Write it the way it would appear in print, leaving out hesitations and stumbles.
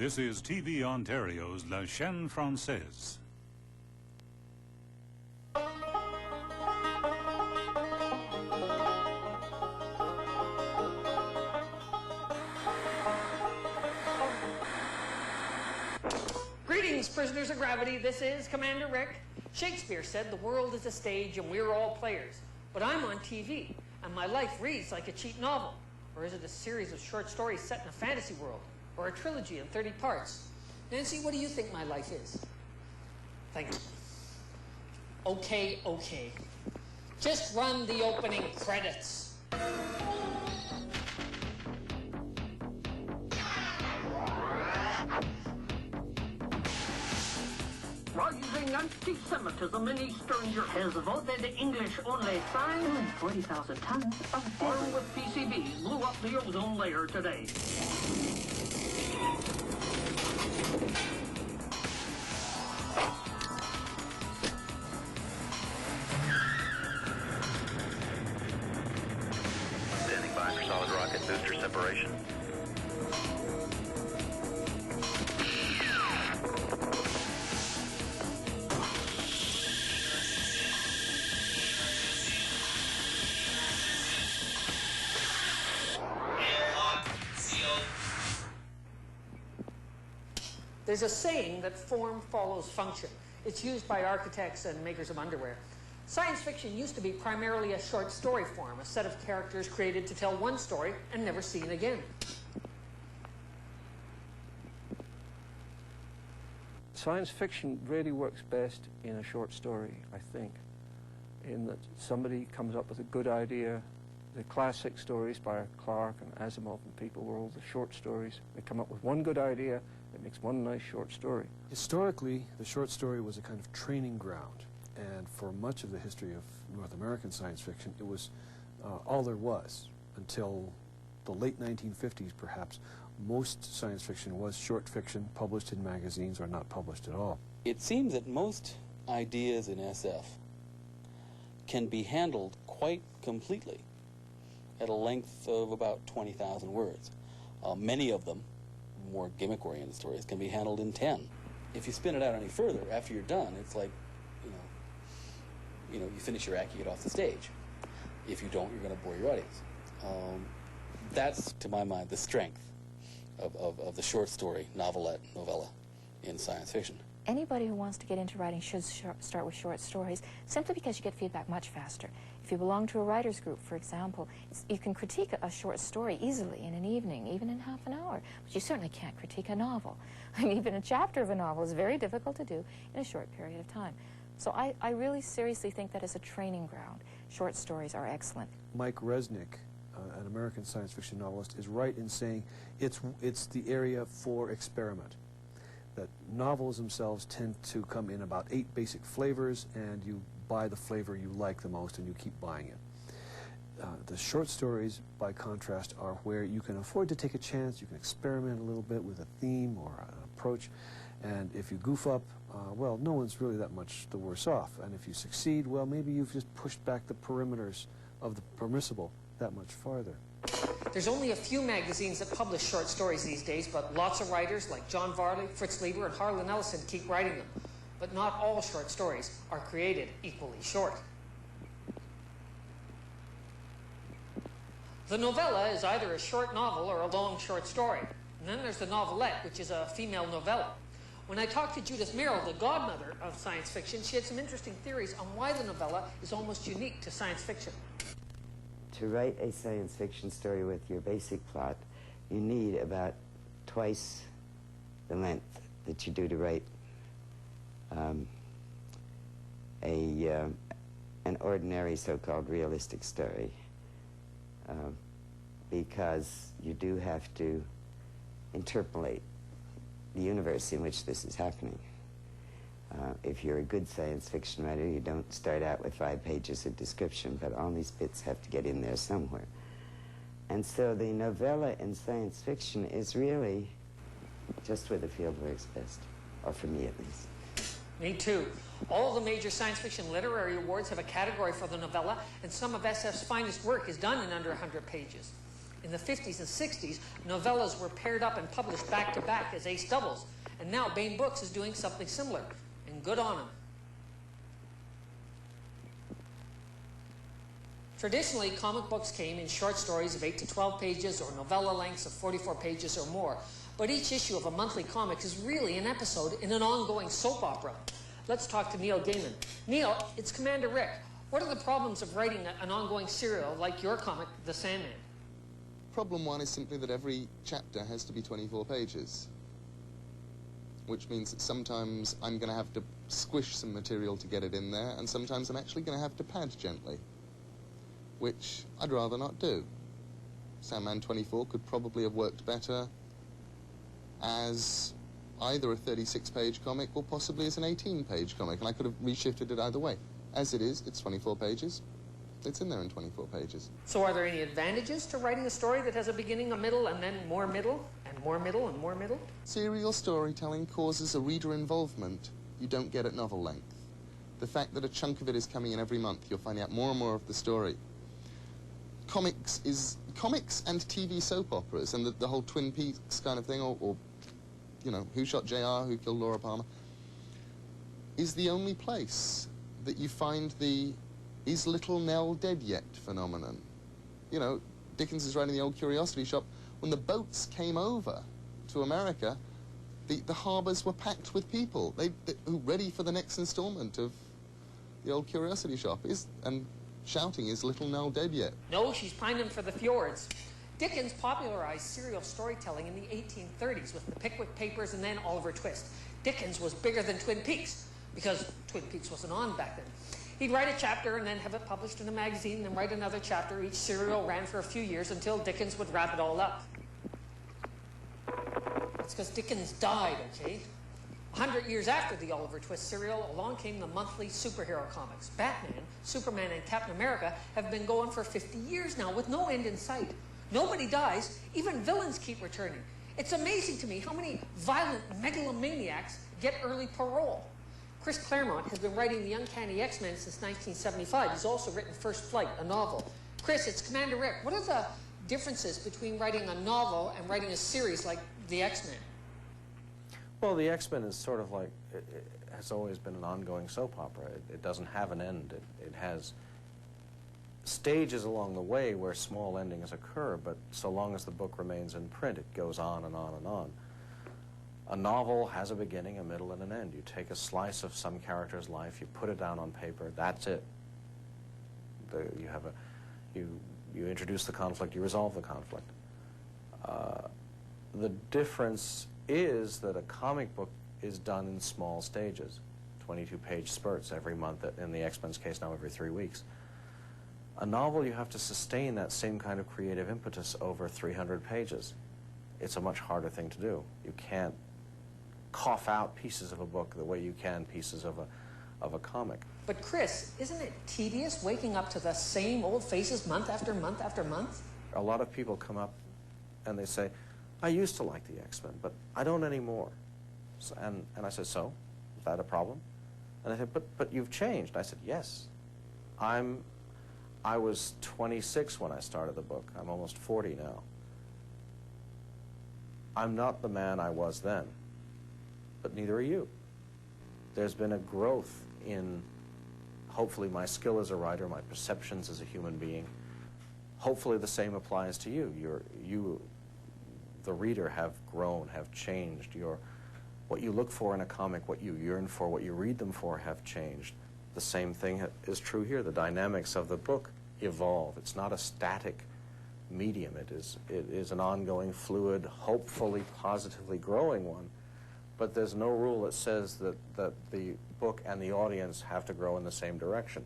This is TV Ontario's La Chaîne Française. Greetings, prisoners of gravity. This is Commander Rick. Shakespeare said the world is a stage and we're all players. But I'm on TV, and my life reads like a cheap novel. Or is it a series of short stories set in a fantasy world? Or a trilogy in 30 parts? Nancy, what do you think my life is? Thank you. Okay. Just run the opening credits. Rising anti-Semitism in Eastern Europe has voted English-only sign. 40,000 tons of armed with PCBs blew up the ozone layer today. Standing by for solid rocket booster separation. There's a saying that form follows function. It's used by architects and makers of underwear. Science fiction used to be primarily a short story form, a set of characters created to tell one story and never seen again. Science fiction really works best in a short story, I think, in that somebody comes up with a good idea. The classic stories by Clarke and Asimov and people were all the short stories. They come up with one good idea that makes one nice short story. Historically, the short story was a kind of training ground, and for much of the history of North American science fiction, it was all there was. Until the late 1950s, perhaps, most science fiction was short fiction published in magazines or not published at all. It seems that most ideas in SF can be handled quite completely at a length of about 20,000 words. Many of them, more gimmick-oriented stories, can be handled in 10. If you spin it out any further, after you're done, it's like, you finish your act, you get off the stage. If you don't, you're going to bore your audience. That's, to my mind, the strength of the short story, novelette, novella in science fiction. Anybody who wants to get into writing should start with short stories, simply because you get feedback much faster. If you belong to a writer's group, for example, you can critique a short story easily in an evening, even in half an hour, but you certainly can't critique a novel. I mean, even a chapter of a novel is very difficult to do in a short period of time. So I really seriously think that as a training ground, short stories are excellent. Mike Resnick, an American science fiction novelist, is right in saying it's the area for experiment. That novels themselves tend to come in about 8 basic flavors, and you buy the flavor you like the most and you keep buying it. The short stories, by contrast, are where you can afford to take a chance, you can experiment a little bit with a theme or an approach, and if you goof up, well, no one's really that much the worse off. And if you succeed, well, maybe you've just pushed back the perimeters of the permissible that much farther. There's only a few magazines that publish short stories these days, but lots of writers like John Varley, Fritz Leiber, and Harlan Ellison keep writing them. But not all short stories are created equally short. The novella is either a short novel or a long short story. And then there's the novelette, which is a female novella. When I talked to Judith Merril, the godmother of science fiction, she had some interesting theories on why the novella is almost unique to science fiction. To write a science fiction story with your basic plot, you need about twice the length that you do to write an ordinary so-called realistic story, because you do have to interpolate the universe in which this is happening. If you're a good science fiction writer, you don't start out with 5 pages of description, but all these bits have to get in there somewhere. And so the novella in science fiction is really just where the field works best, or for me at least. Me too. All the major science fiction literary awards have a category for the novella, and some of SF's finest work is done in under 100 pages. In the 50s and 60s, novellas were paired up and published back-to-back as ace doubles. And now Baen Books is doing something similar. And good on them. Traditionally, comic books came in short stories of 8 to 12 pages or novella lengths of 44 pages or more. But each issue of a monthly comic is really an episode in an ongoing soap opera. Let's talk to Neil Gaiman. Neil, it's Commander Rick. What are the problems of writing an ongoing serial like your comic, The Sandman? Problem one is simply that every chapter has to be 24 pages. Which means that sometimes I'm going to have to squish some material to get it in there, and sometimes I'm actually going to have to pad gently, which I'd rather not do. Sandman 24 could probably have worked better as either a 36-page comic or possibly as an 18-page comic, and I could have reshifted it either way. As it is, it's 24 pages. It's in there in 24 pages. So are there any advantages to writing a story that has a beginning, a middle, and then more middle, and more middle, and more middle? Serial storytelling causes a reader involvement you don't get at novel length. The fact that a chunk of it is coming in every month, you're finding out more and more of the story. Comics and TV soap operas and the whole Twin Peaks kind of thing, or you know, Who Shot JR, Who Killed Laura Palmer, is the only place that you find the "is little Nell dead yet" phenomenon. You know, Dickens is writing The Old Curiosity Shop. When the boats came over to America, the harbors were packed with people who ready for the next installment of The Old Curiosity Shop, and shouting, "Is little Nell dead yet?" No, she's pining for the fjords. Dickens popularized serial storytelling in the 1830s with the Pickwick Papers and then Oliver Twist. Dickens was bigger than Twin Peaks because Twin Peaks wasn't on back then. He'd write a chapter and then have it published in a magazine, then write another chapter. Each serial ran for a few years until Dickens would wrap it all up. That's because Dickens died, okay? 100 years after the Oliver Twist serial, along came the monthly superhero comics. Batman, Superman, and Captain America have been going for 50 years now with no end in sight. Nobody dies. Even villains keep returning. It's amazing to me how many violent megalomaniacs get early parole. Chris Claremont has been writing the Uncanny X-Men since 1975. He's also written First Flight, a novel. Chris, it's Commander Rick. What are the differences between writing a novel and writing a series like the X-Men? Well, the X-Men is sort of like, it has always been an ongoing soap opera. It doesn't have an end. It has stages along the way where small endings occur, but so long as the book remains in print, it goes on and on and on. A novel has a beginning, a middle, and an end. You take a slice of some character's life, you put it down on paper, that's it. You introduce the conflict, you resolve the conflict. The difference is that a comic book is done in small stages, 22-page spurts every month, in the X-Men's case now every 3 weeks. A novel, you have to sustain that same kind of creative impetus over 300 pages. It's a much harder thing to do. You can't cough out pieces of a book the way you can pieces of a comic. But Chris, isn't it tedious waking up to the same old faces month after month after month? A lot of people come up and they say, "I used to like the X-Men, but I don't anymore." So, and I said, "So? Is that a problem?" And they said, but you've changed." I said, "Yes. I was 26 when I started the book. I'm almost 40 now. I'm not the man I was then, but neither are you. There's been a growth in, hopefully, my skill as a writer, my perceptions as a human being. Hopefully the same applies to you. You, the reader, have grown, have changed. What you look for in a comic, what you yearn for, what you read them for have changed. The same thing is true here. The dynamics of the book evolve. It's not a static medium. It is an ongoing, fluid, hopefully positively growing one. But there's no rule that says that the book and the audience have to grow in the same direction.